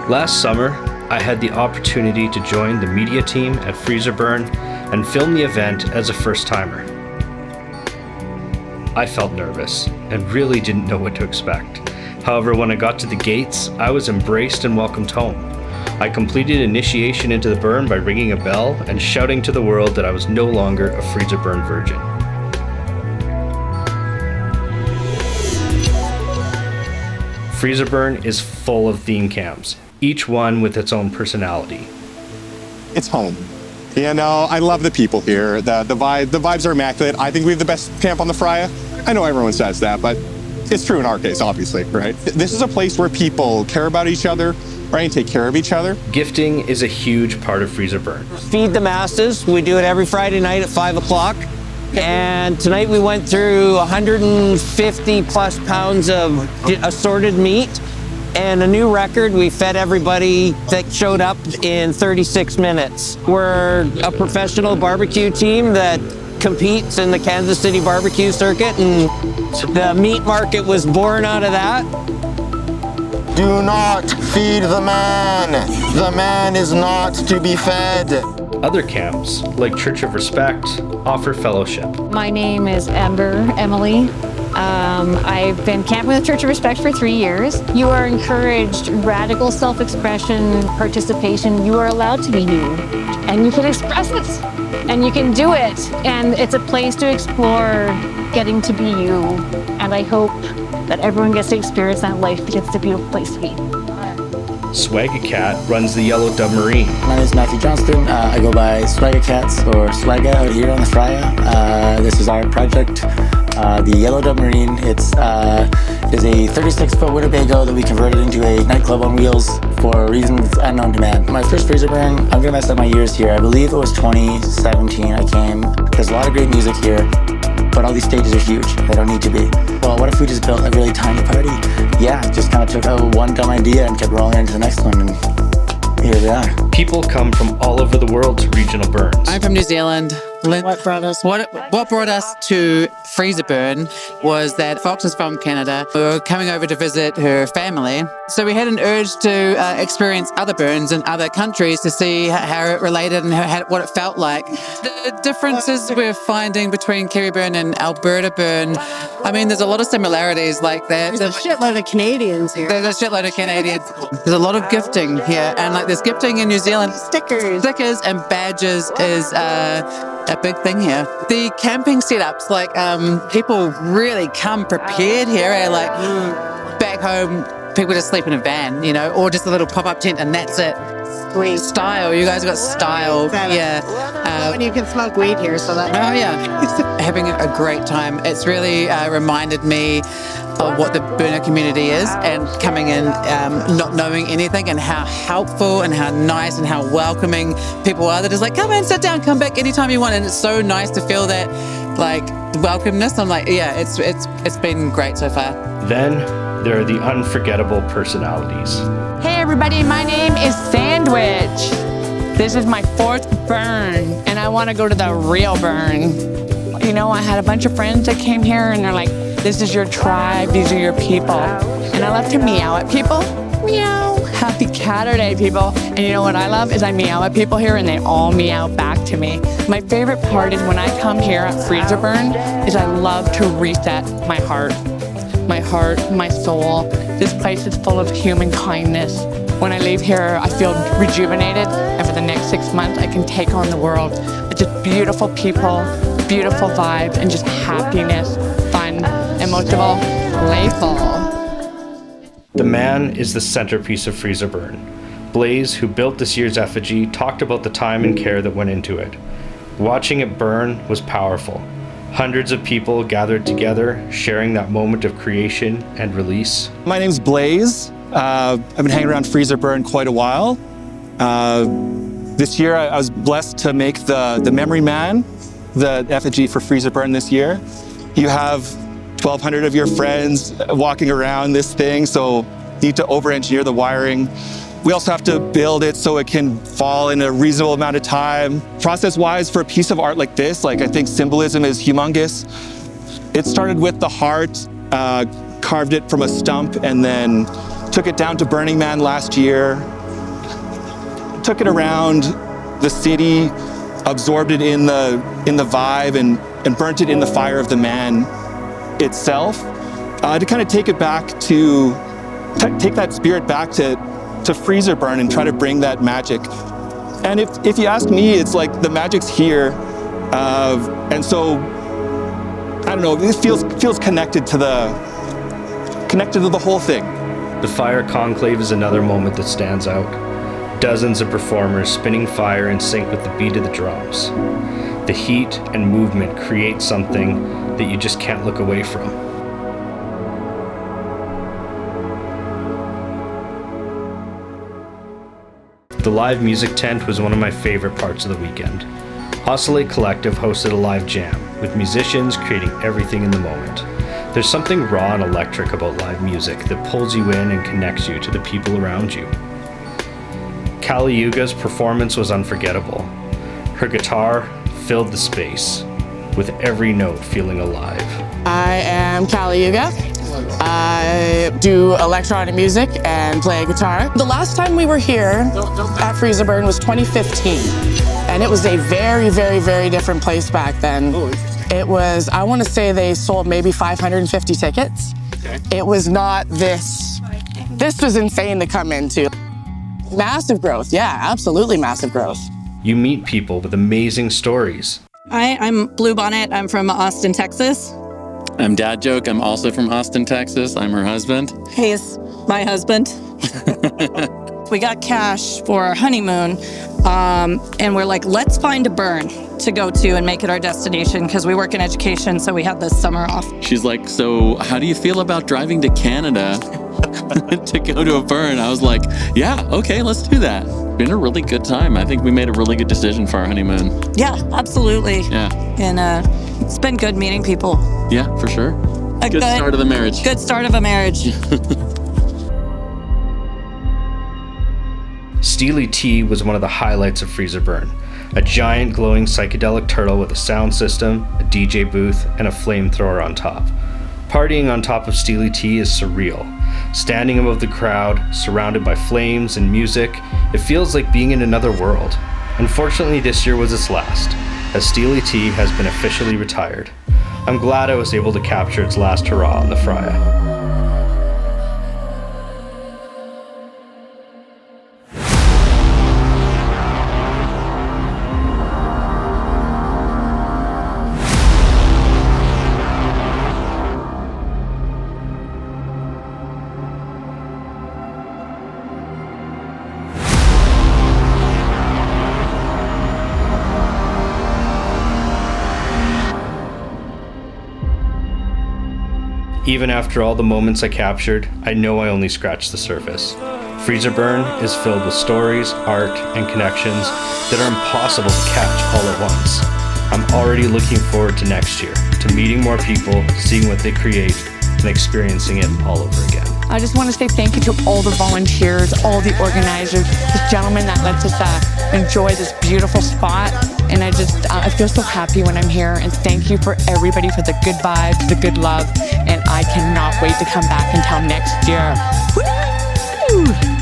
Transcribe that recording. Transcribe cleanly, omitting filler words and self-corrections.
Last summer, I had the opportunity to join the media team at Freezer Burn and film the event as a first-timer. I felt nervous and really didn't know what to expect. However, when I got to the gates, I was embraced and welcomed home. I completed initiation into the burn by ringing a bell and shouting to the world that I was no longer a Freezer Burn virgin. Freezer Burn is full of theme camps, each one with its own personality. It's home. You know, I love the people here. The vibes are immaculate. I think we have the best camp on the Freya. I know everyone says that, but it's true in our case, obviously, right? This is a place where people care about each other, right, and take care of each other. Gifting is a huge part of Freezer Burn. Feed the masses. We do it every Friday night at 5 o'clock. And tonight we went through 150 plus pounds of assorted meat and a new record. We fed everybody that showed up in 36 minutes. We're a professional barbecue team that competes in the Kansas City barbecue circuit, and the meat market was born out of that. Do not feed the man. The man is not to be fed. Other camps, like Church of Respect, offer fellowship. My name is Emily. I've been camping with Church of Respect for 3 years. You are encouraged radical self-expression, participation. You are allowed to be you, and you can express it, and you can do it. And it's a place to explore getting to be you. And I hope that everyone gets to experience that life because it's a beautiful place to be. Swagacat runs the Yellow Dove Marine. My name is Matthew Johnston. I go by Swagacats or Swaga out here on the Freya. This is our project, the Yellow Dove Marine. It is a 36-foot Winnebago that we converted into a nightclub on wheels for reasons unknown to man. My first Freezer Burn, I'm gonna mess up my years here. I believe it was 2017 I came. There's a lot of great music here, but all these stages are huge. They don't need to be. Well, what if we just built a really tiny party? Yeah, just kind of took one dumb idea and kept rolling into the next one, and here we are. People come from all over the world to regional burns. I'm from New Zealand. What brought us? What brought us to Freezer Burn was that Fox is from Canada. We were coming over to visit her family. So we had an urge to experience other burns in other countries to see how it related and what it felt like. The differences we're finding between Kerry Burn and Alberta Burn, I mean, there's a lot of similarities like that. There's a shitload of Canadians here. There's a shitload of Canadians. There's a lot of gifting here, and like there's gifting in New Zealand. Stickers and badges is a big thing here. The camping setups, like people really come prepared here. Like back home, people just sleep in a van, you know, or just a little pop-up tent, and that's it. Sweet. Style, you guys got style. Yeah. And you can smoke weed here, so that. Oh yeah, having a great time. It's really reminded me of what the burner community is, and coming in not knowing anything, and how helpful and how nice and how welcoming people are. That is like, come in, sit down, come back anytime you want, and it's so nice to feel that like welcomeness. I'm like, yeah, it's been great so far. Then there are the unforgettable personalities. Hey everybody, my name is Sandwich. This is my 4th burn, and I want to go to the real burn. You know, I had a bunch of friends that came here, and they're like, this is your tribe, these are your people. And I love to meow at people. Meow. Happy Catterday, people. And you know what I love is I meow at people here, and they all meow back to me. My favorite part is when I come here at Freezer Burn is I love to reset my heart, my soul. This place is full of human kindness. When I leave here, I feel rejuvenated, and for the next 6 months, I can take on the world. It's just beautiful people, beautiful vibes, and just happiness, fun, and most of all, playful. The man is the centerpiece of Freezer Burn. Blaze, who built this year's effigy, talked about the time and care that went into it. Watching it burn was powerful. Hundreds of people gathered together, sharing that moment of creation and release. My name's Blaze. I've been hanging around Freezer Burn quite a while. This year I was blessed to make the Memory Man, the effigy for Freezer Burn this year. You have 1,200 of your friends walking around this thing, so you need to over-engineer the wiring. We also have to build it so it can fall in a reasonable amount of time. Process-wise, for a piece of art like this, I think symbolism is humongous. It started with the heart, carved it from a stump, and then took it down to Burning Man last year. took it around the city, absorbed it in the vibe, and burnt it in the fire of the man itself, to kind of take it back to, take that spirit back to freezer burn and try to bring that magic. And if you ask me, it's like the magic's here, and so I don't know. It feels connected to the whole thing. The fire conclave is another moment that stands out. Dozens of performers spinning fire in sync with the beat of the drums. The heat and movement create something that you just can't look away from. The live music tent was one of my favorite parts of the weekend. Oscillate Collective hosted a live jam, with musicians creating everything in the moment. There's something raw and electric about live music that pulls you in and connects you to the people around you. Yuga's performance was unforgettable. Her guitar filled the space, with every note feeling alive. I am Yuga. I do electronic music and play guitar. The last time we were here at Freezer Burn was 2015, and it was a very, very, very different place back then. It was, I want to say they sold maybe 550 tickets. Okay. It was not this. This was insane to come into. Massive growth, yeah, absolutely massive growth. You meet people with amazing stories. Hi, I'm Blue Bonnet. I'm from Austin, Texas. I'm Dad Joke. I'm also from Austin, Texas. I'm her husband. He's my husband. We got cash for our honeymoon, and we're like, let's find a burn to go to and make it our destination because we work in education, so we had this summer off. She's like, so how do you feel about driving to Canada to go to a burn? I was like, yeah, okay, let's do that. Been a really good time. I think we made a really good decision for our honeymoon. Yeah, absolutely. Yeah. And it's been good meeting people. Yeah, for sure. Good start of the marriage. Good start of a marriage. Steely T was one of the highlights of Freezer Burn. A giant glowing psychedelic turtle with a sound system, a DJ booth, and a flamethrower on top. Partying on top of Steely T is surreal. Standing above the crowd, surrounded by flames and music, it feels like being in another world. Unfortunately, this year was its last, as Steely T has been officially retired. I'm glad I was able to capture its last hurrah on the Frya. Even after all the moments I captured, I know I only scratched the surface. Freezer Burn is filled with stories, art, and connections that are impossible to catch all at once. I'm already looking forward to next year, to meeting more people, seeing what they create, and experiencing it all over again. I just want to say thank you to all the volunteers, all the organizers, the gentlemen that lets us enjoy this beautiful spot. And I feel so happy when I'm here. And thank you for everybody for the good vibes, the good love. And I cannot wait to come back until next year. Woo!